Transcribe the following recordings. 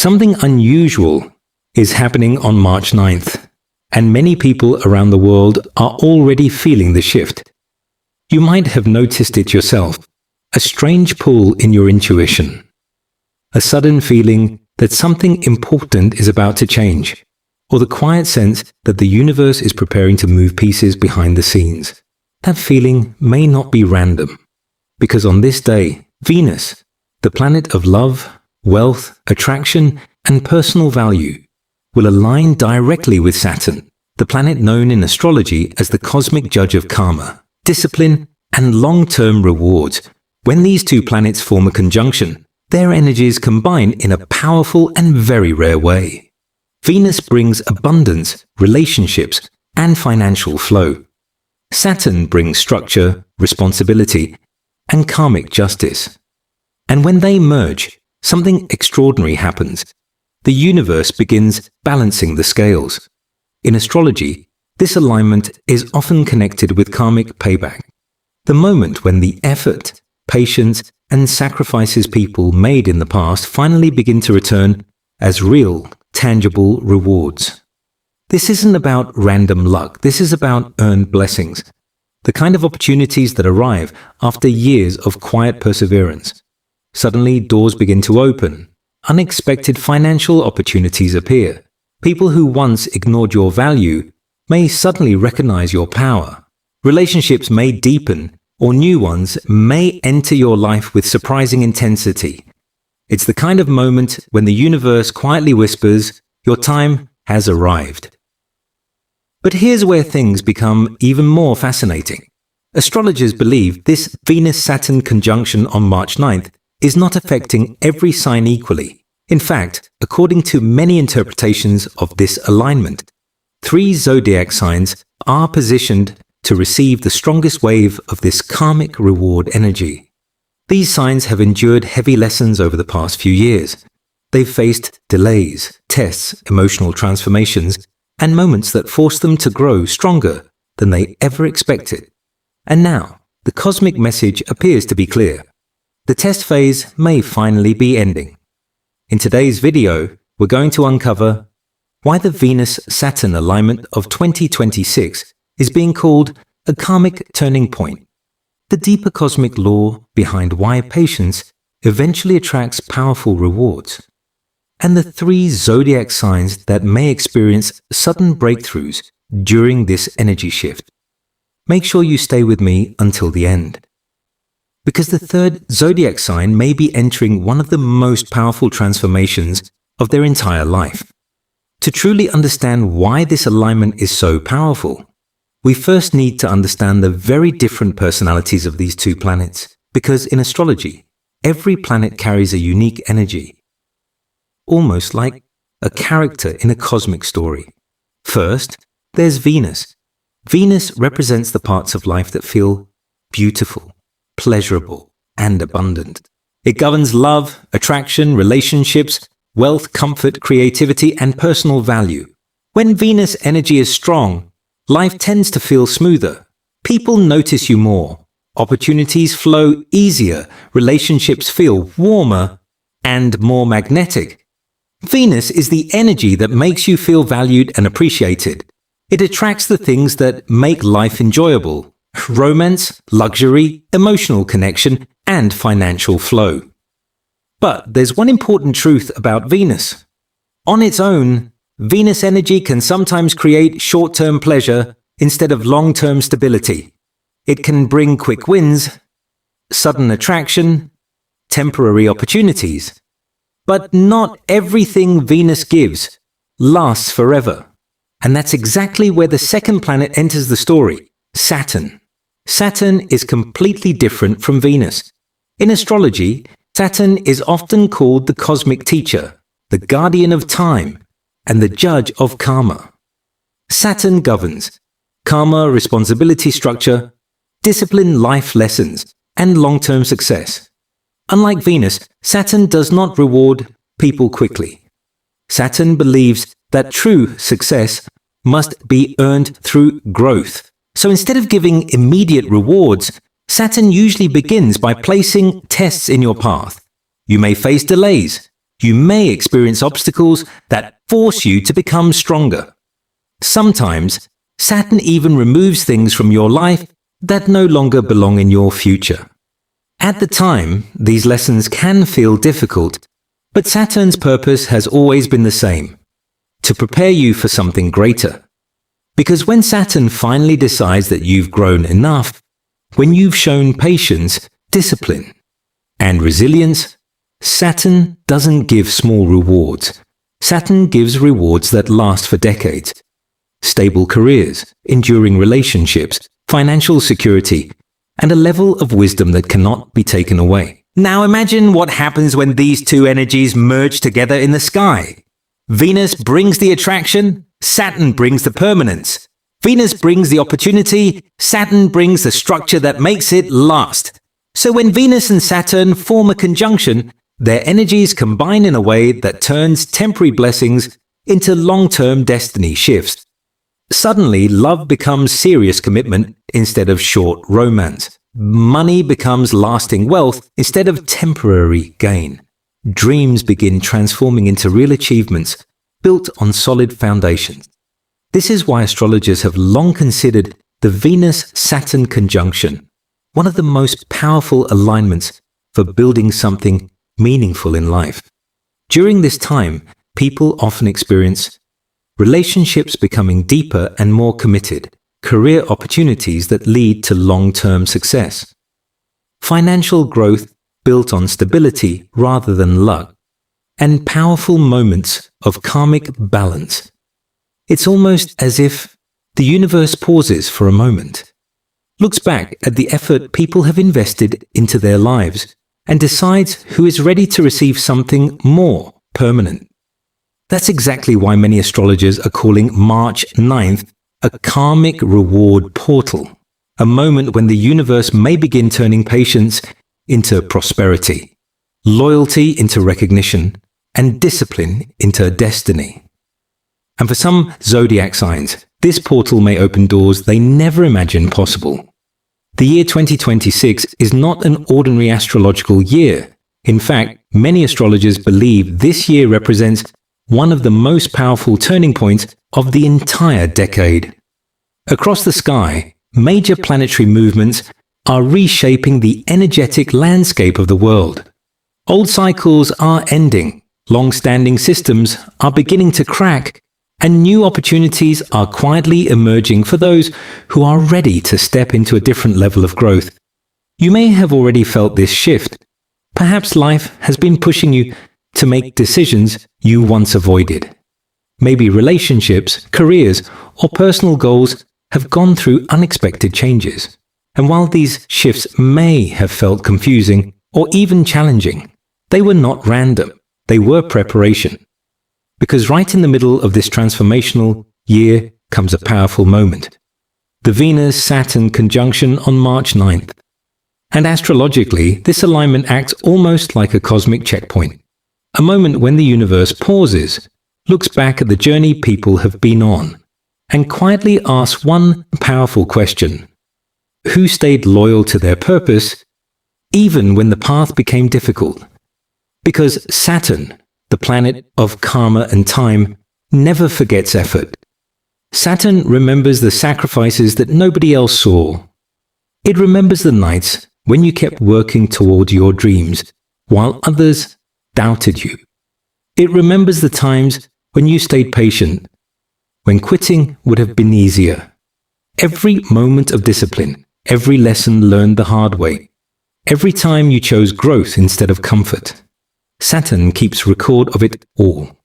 Something unusual is happening on March 9th, and many people around the world are already feeling the shift. You might have noticed it yourself, a strange pull in your intuition, a sudden feeling that something important is about to change, or the quiet sense that the universe is preparing to move pieces behind the scenes. That feeling may not be random, because on this day, Venus, the planet of love, wealth, attraction, and personal value, will align directly with Saturn, the planet known in astrology as the cosmic judge of karma, discipline, and long-term rewards. When these two planets form a conjunction, their energies combine in a powerful and very rare way. Venus brings abundance, relationships, and financial flow. Saturn brings structure, responsibility, and karmic justice. And when they merge, something extraordinary happens. The universe begins balancing the scales. In astrology, this alignment is often connected with karmic payback, the moment when the effort, patience, and sacrifices people made in the past finally begin to return as real, tangible rewards. This isn't about random luck, this is about earned blessings, the kind of opportunities that arrive after years of quiet perseverance. Suddenly, doors begin to open. Unexpected financial opportunities appear. People who once ignored your value may suddenly recognize your power. Relationships may deepen, or new ones may enter your life with surprising intensity. It's the kind of moment when the universe quietly whispers, "Your time has arrived." But here's where things become even more fascinating. Astrologers believe this Venus-Saturn conjunction on March 9th is not affecting every sign equally. In fact, according to many interpretations of this alignment, 3 zodiac signs are positioned to receive the strongest wave of this karmic reward energy. These signs have endured heavy lessons over the past few years. They've faced delays, tests, emotional transformations, and moments that forced them to grow stronger than they ever expected. And now, the cosmic message appears to be clear. The test phase may finally be ending. In today's video, we're going to uncover why the Venus-Saturn alignment of 2026 is being called a karmic turning point, the deeper cosmic law behind why patience eventually attracts powerful rewards, and the 3 zodiac signs that may experience sudden breakthroughs during this energy shift. Make sure you stay with me until the end, because the 3rd zodiac sign may be entering one of the most powerful transformations of their entire life. To truly understand why this alignment is so powerful, we first need to understand the very different personalities of these 2 planets, because in astrology, every planet carries a unique energy, almost like a character in a cosmic story. First, there's Venus. Venus represents the parts of life that feel beautiful, pleasurable, and abundant. It governs love, attraction, relationships, wealth, comfort, creativity, and personal value. When Venus energy is strong, life tends to feel smoother. People notice you more. Opportunities flow easier. Relationships feel warmer and more magnetic. Venus is the energy that makes you feel valued and appreciated. It attracts the things that make life enjoyable: romance, luxury, emotional connection, and financial flow. But there's one important truth about Venus. On its own, Venus energy can sometimes create short-term pleasure instead of long-term stability. It can bring quick wins, sudden attraction, temporary opportunities. But not everything Venus gives lasts forever. And that's exactly where the 2nd planet enters the story, Saturn. Saturn is completely different from Venus. In astrology, Saturn is often called the cosmic teacher, the guardian of time, and the judge of karma. Saturn governs karma, responsibility structure, discipline, life lessons, and long-term success. Unlike Venus, Saturn does not reward people quickly. Saturn believes that true success must be earned through growth. So instead of giving immediate rewards, Saturn usually begins by placing tests in your path. You may face delays. You may experience obstacles that force you to become stronger. Sometimes, Saturn even removes things from your life that no longer belong in your future. At the time, these lessons can feel difficult, but Saturn's purpose has always been the same: to prepare you for something greater. Because when Saturn finally decides that you've grown enough, when you've shown patience, discipline, and resilience, Saturn doesn't give small rewards. Saturn gives rewards that last for decades. Stable careers, enduring relationships, financial security, and a level of wisdom that cannot be taken away. Now imagine what happens when these two energies merge together in the sky. Venus brings the attraction, Saturn brings the permanence. Venus brings the opportunity, Saturn brings the structure that makes it last. So when Venus and Saturn form a conjunction, their energies combine in a way that turns temporary blessings into long-term destiny shifts. Suddenly, love becomes serious commitment instead of short romance. Money becomes lasting wealth instead of temporary gain. Dreams begin transforming into real achievements built on solid foundations. This is why astrologers have long considered the Venus-Saturn conjunction one of the most powerful alignments for building something meaningful in life. During this time, people often experience relationships becoming deeper and more committed, career opportunities that lead to long-term success, financial growth built on stability rather than luck, and powerful moments of karmic balance. It's almost as if the universe pauses for a moment, looks back at the effort people have invested into their lives, and decides who is ready to receive something more permanent. That's exactly why many astrologers are calling March 9th a karmic reward portal, a moment when the universe may begin turning patience into prosperity, loyalty into recognition, and discipline into destiny. And for some zodiac signs, this portal may open doors they never imagined possible. The year 2026 is not an ordinary astrological year. In fact, many astrologers believe this year represents one of the most powerful turning points of the entire decade. Across the sky, major planetary movements are reshaping the energetic landscape of the world. Old cycles are ending, long-standing systems are beginning to crack, and new opportunities are quietly emerging for those who are ready to step into a different level of growth. You may have already felt this shift. Perhaps life has been pushing you to make decisions you once avoided. Maybe relationships, careers, or personal goals have gone through unexpected changes. And while these shifts may have felt confusing or even challenging, they were not random. They were preparation. Because right in the middle of this transformational year comes a powerful moment. The Venus-Saturn conjunction on March 9th. And astrologically, this alignment acts almost like a cosmic checkpoint. A moment when the universe pauses, looks back at the journey people have been on, and quietly asks one powerful question: who stayed loyal to their purpose, even when the path became difficult? Because Saturn, the planet of karma and time, never forgets effort. Saturn remembers the sacrifices that nobody else saw. It remembers the nights when you kept working toward your dreams while others doubted you. It remembers the times when you stayed patient, when quitting would have been easier. Every moment of discipline, every lesson learned the hard way, every time you chose growth instead of comfort. Saturn keeps record of it all.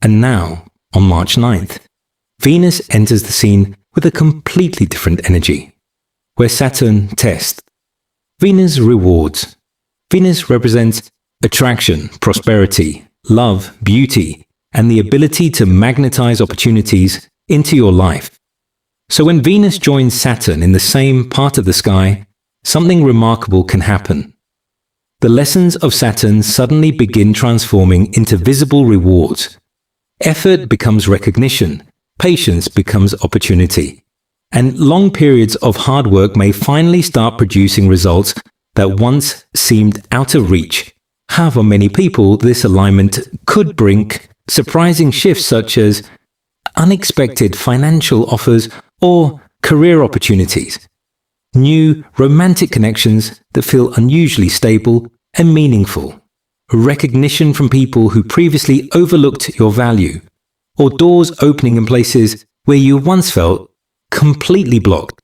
And now, on March 9th, Venus enters the scene with a completely different energy. Where Saturn tests, Venus rewards. Venus represents attraction, prosperity, love, beauty, and the ability to magnetize opportunities into your life. So when Venus joins Saturn in the same part of the sky, something remarkable can happen. The lessons of Saturn suddenly begin transforming into visible rewards. Effort becomes recognition, patience becomes opportunity, and long periods of hard work may finally start producing results that once seemed out of reach. For many people, this alignment could bring surprising shifts such as unexpected financial offers or career opportunities, new romantic connections that feel unusually stable and meaningful, recognition from people who previously overlooked your value, or doors opening in places where you once felt completely blocked.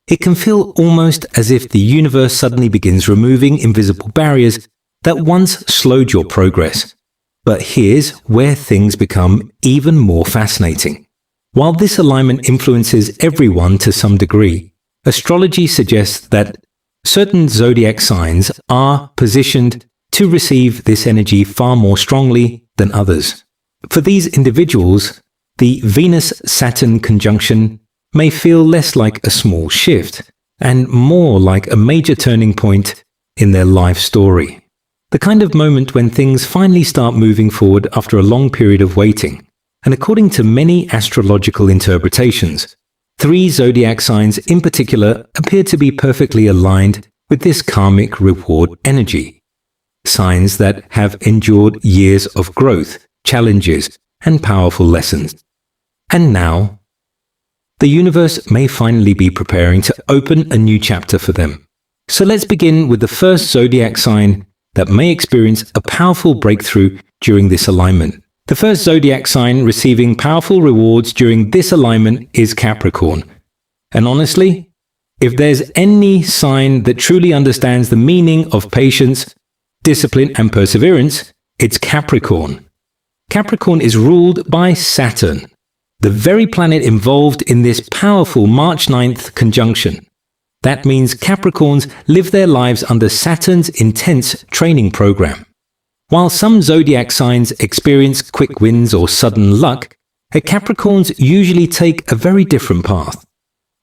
It can feel almost as if the universe suddenly begins removing invisible barriers that once slowed your progress. But here's where things become even more fascinating. While this alignment influences everyone to some degree, astrology suggests that certain zodiac signs are positioned to receive this energy far more strongly than others. For these individuals, the Venus-Saturn conjunction may feel less like a small shift and more like a major turning point in their life story. The kind of moment when things finally start moving forward after a long period of waiting. And according to many astrological interpretations, 3 zodiac signs in particular appear to be perfectly aligned with this karmic reward energy. Signs that have endured years of growth, challenges, and powerful lessons. And now, the universe may finally be preparing to open a new chapter for them. So let's begin with the first zodiac sign that may experience a powerful breakthrough during this alignment. The first zodiac sign receiving powerful rewards during this alignment is Capricorn. And honestly, if there's any sign that truly understands the meaning of patience, discipline, and perseverance, it's Capricorn. Capricorn is ruled by Saturn, the very planet involved in this powerful March 9th conjunction. That means Capricorns live their lives under Saturn's intense training program. While some zodiac signs experience quick wins or sudden luck, Capricorns usually take a very different path.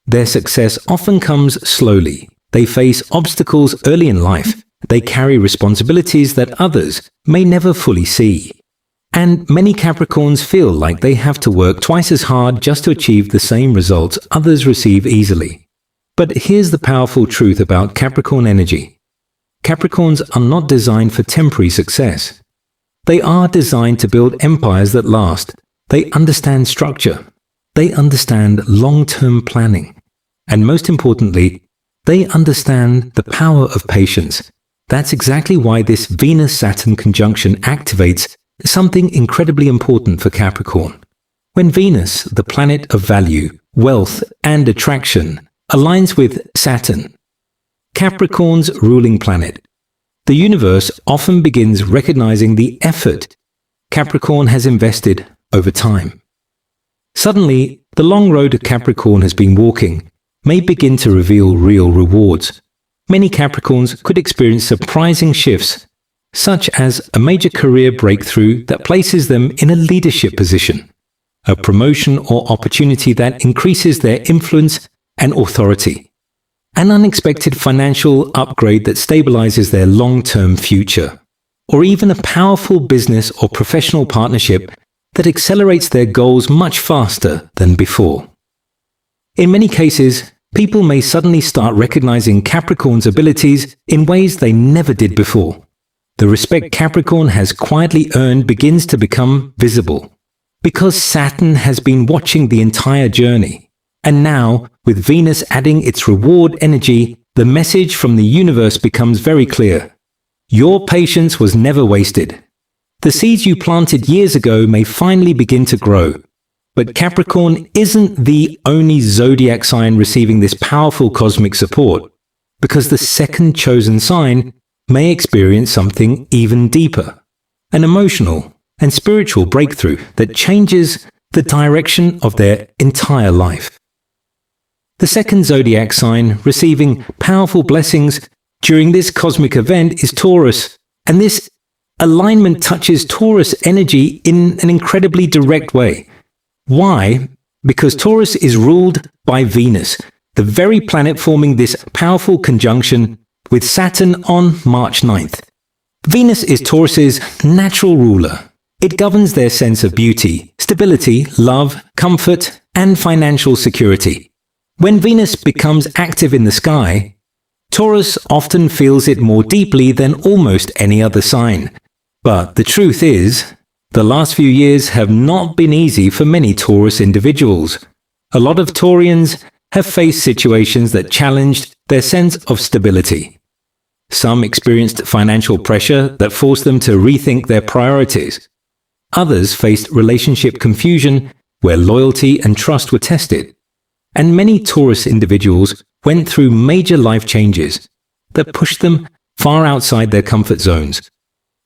Their success often comes slowly. They face obstacles early in life. They carry responsibilities that others may never fully see. And many Capricorns feel like they have to work twice as hard just to achieve the same results others receive easily. But here's the powerful truth about Capricorn energy. Capricorns are not designed for temporary success. They are designed to build empires that last. They understand structure. They understand long-term planning. And most importantly, they understand the power of patience. That's exactly why this Venus-Saturn conjunction activates something incredibly important for Capricorn. When Venus, the planet of value, wealth, and attraction, aligns with Saturn, Capricorn's ruling planet, the universe often begins recognizing the effort Capricorn has invested over time. Suddenly, the long road Capricorn has been walking may begin to reveal real rewards. Many Capricorns could experience surprising shifts, such as a major career breakthrough that places them in a leadership position, a promotion or opportunity that increases their influence and authority, an unexpected financial upgrade that stabilizes their long-term future, or even a powerful business or professional partnership that accelerates their goals much faster than before. In many cases, people may suddenly start recognizing Capricorn's abilities in ways they never did before. The respect Capricorn has quietly earned begins to become visible, because Saturn has been watching the entire journey. And now, with Venus adding its reward energy, the message from the universe becomes very clear. Your patience was never wasted. The seeds you planted years ago may finally begin to grow. But Capricorn isn't the only zodiac sign receiving this powerful cosmic support, because the second chosen sign may experience something even deeper, an emotional and spiritual breakthrough that changes the direction of their entire life. The second zodiac sign receiving powerful blessings during this cosmic event is Taurus, and this alignment touches Taurus energy in an incredibly direct way. Why? Because Taurus is ruled by Venus, the very planet forming this powerful conjunction with Saturn on March 9th. Venus is Taurus's natural ruler. It governs their sense of beauty, stability, love, comfort, and financial security. When Venus becomes active in the sky, Taurus often feels it more deeply than almost any other sign. But the truth is, the last few years have not been easy for many Taurus individuals. A lot of Taurians have faced situations that challenged their sense of stability. Some experienced financial pressure that forced them to rethink their priorities. Others faced relationship confusion where loyalty and trust were tested. And many Taurus individuals went through major life changes that pushed them far outside their comfort zones.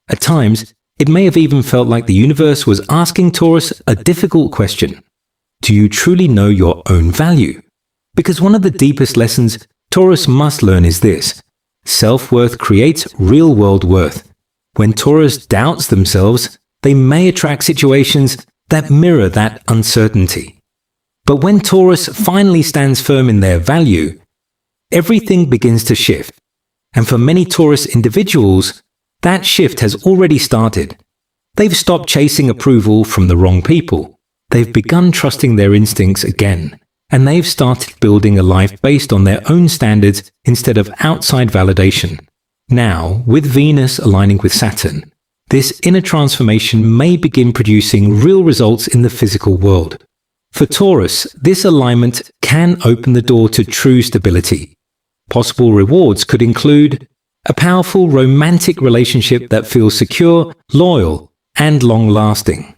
At times, it may have even felt like the universe was asking Taurus a difficult question. Do you truly know your own value? Because one of the deepest lessons Taurus must learn is this: self-worth creates real-world worth. When Taurus doubts themselves, they may attract situations that mirror that uncertainty. But when Taurus finally stands firm in their value, everything begins to shift. And for many Taurus individuals, that shift has already started. They've stopped chasing approval from the wrong people. They've begun trusting their instincts again. And they've started building a life based on their own standards instead of outside validation. Now, with Venus aligning with Saturn, this inner transformation may begin producing real results in the physical world. For Taurus, this alignment can open the door to true stability. Possible rewards could include a powerful romantic relationship that feels secure, loyal, and long-lasting.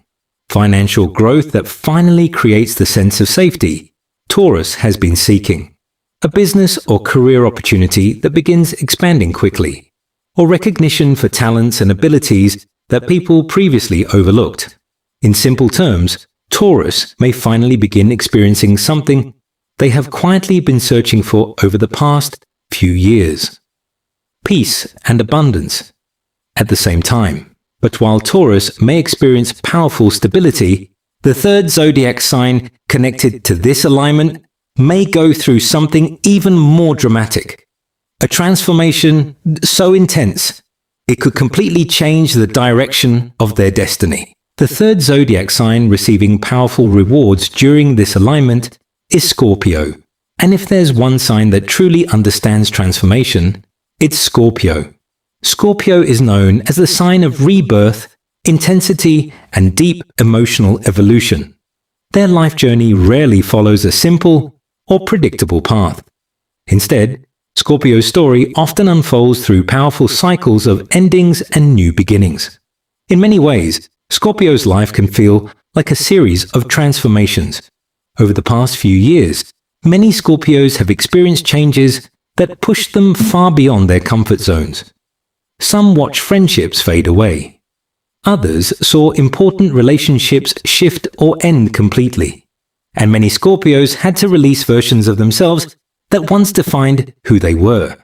Financial growth that finally creates the sense of safety Taurus has been seeking. A business or career opportunity that begins expanding quickly. Or recognition for talents and abilities that people previously overlooked. In simple terms, Taurus may finally begin experiencing something they have quietly been searching for over the past few years. Peace and abundance at the same time. But while Taurus may experience powerful stability, the third zodiac sign connected to this alignment may go through something even more dramatic. A transformation so intense, it could completely change the direction of their destiny. The third zodiac sign receiving powerful rewards during this alignment is Scorpio. And if there's one sign that truly understands transformation, it's Scorpio. Scorpio is known as the sign of rebirth, intensity, and deep emotional evolution. Their life journey rarely follows a simple or predictable path. Instead, Scorpio's story often unfolds through powerful cycles of endings and new beginnings. In many ways, Scorpio's life can feel like a series of transformations. Over the past few years, many Scorpios have experienced changes that push them far beyond their comfort zones. Some watch friendships fade away. Others saw important relationships shift or end completely. And many Scorpios had to release versions of themselves that once defined who they were.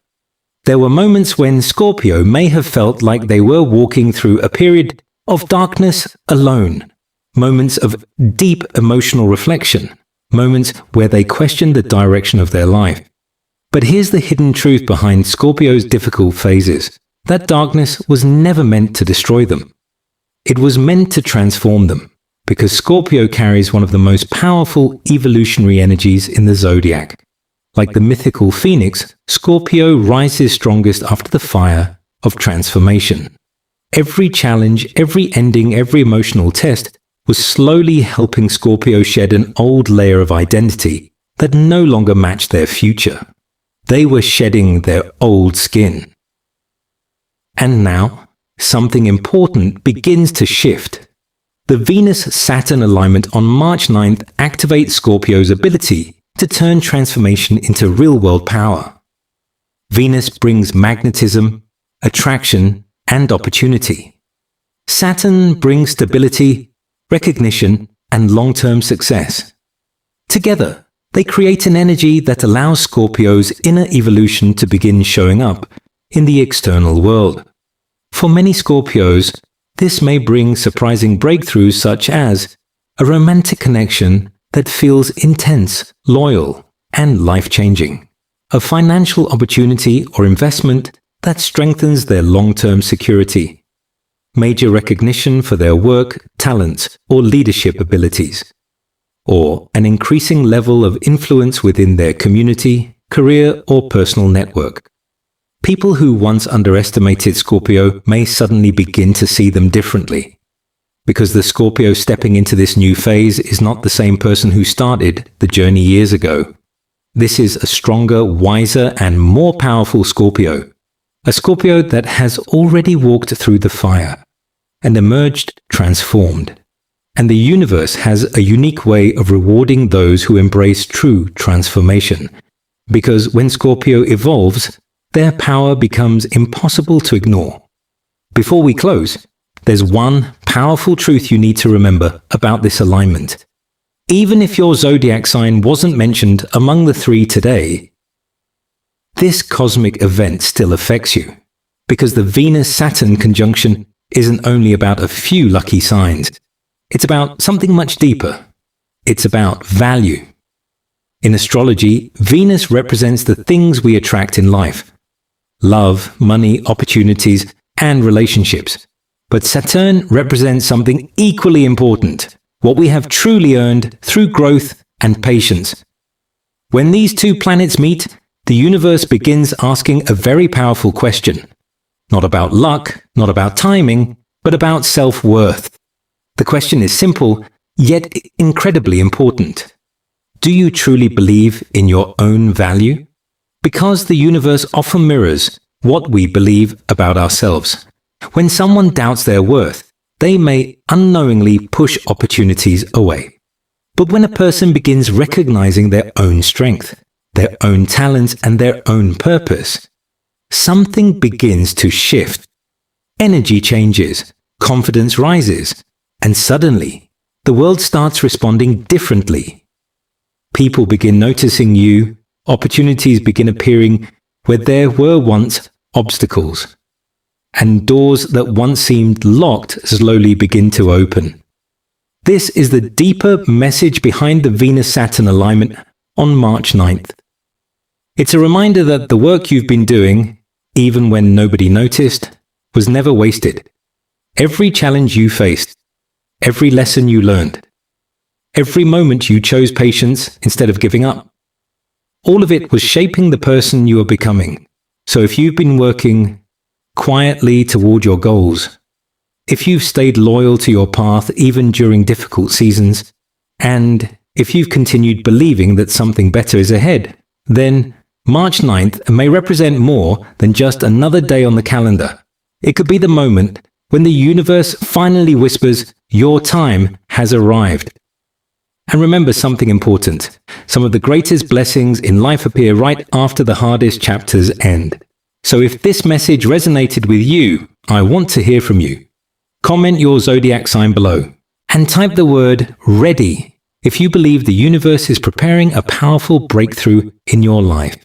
There were moments when Scorpio may have felt like they were walking through a period of darkness alone. Moments of deep emotional reflection. Moments where they questioned the direction of their life. But here's the hidden truth behind Scorpio's difficult phases. That darkness was never meant to destroy them. It was meant to transform them, because Scorpio carries one of the most powerful evolutionary energies in the zodiac. Like the mythical phoenix, Scorpio rises strongest after the fire of transformation. Every challenge, every ending, every emotional test was slowly helping Scorpio shed an old layer of identity that no longer matched their future. They were shedding their old skin. And now, something important begins to shift. The Venus-Saturn alignment on March 9th activates Scorpio's ability to turn transformation into real-world power. Venus brings magnetism, attraction, and opportunity. Saturn brings stability, recognition, and long-term success. Together, they create an energy that allows Scorpio's inner evolution to begin showing up in the external world. For many Scorpios, this may bring surprising breakthroughs such as a romantic connection that feels intense, loyal, and life-changing. A financial opportunity or investment that strengthens their long-term security. Major recognition for their work, talents, or leadership abilities. Or an increasing level of influence within their community, career, or personal network. People who once underestimated Scorpio may suddenly begin to see them differently. Because the Scorpio stepping into this new phase is not the same person who started the journey years ago. This is a stronger, wiser, and more powerful Scorpio. A Scorpio that has already walked through the fire and emerged transformed. And the universe has a unique way of rewarding those who embrace true transformation. Because when Scorpio evolves, their power becomes impossible to ignore. Before we close, there's one powerful truth you need to remember about this alignment. Even if your zodiac sign wasn't mentioned among the 3 today, this cosmic event still affects you. Because the Venus-Saturn conjunction isn't only about a few lucky signs. It's about something much deeper. It's about value. In astrology, Venus represents the things we attract in life. Love, money, opportunities, and relationships. But Saturn represents something equally important, what we have truly earned through growth and patience. When these 2 planets meet, the universe begins asking a very powerful question. Not about luck, not about timing, but about self-worth. The question is simple, yet incredibly important. Do you truly believe in your own value? Because the universe often mirrors what we believe about ourselves. When someone doubts their worth, they may unknowingly push opportunities away. But when a person begins recognizing their own strength, their own talents, and their own purpose, something begins to shift. Energy changes, confidence rises, and suddenly, the world starts responding differently. People begin noticing you, opportunities begin appearing where there were once obstacles, and doors that once seemed locked slowly begin to open. This is the deeper message behind the Venus-Saturn alignment on March 9th. It's a reminder that the work you've been doing, even when nobody noticed, was never wasted. Every challenge you faced, every lesson you learned, every moment you chose patience instead of giving up, all of it was shaping the person you are becoming. So if you've been working quietly toward your goals, if you've stayed loyal to your path even during difficult seasons, and if you've continued believing that something better is ahead, then March 9th may represent more than just another day on the calendar. It could be the moment when the universe finally whispers, your time has arrived. And remember something important. Some of the greatest blessings in life appear right after the hardest chapters end. So if this message resonated with you, I want to hear from you. Comment your zodiac sign below and type the word ready if you believe the universe is preparing a powerful breakthrough in your life.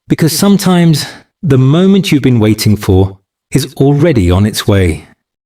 Because sometimes the moment you've been waiting for is already on its way.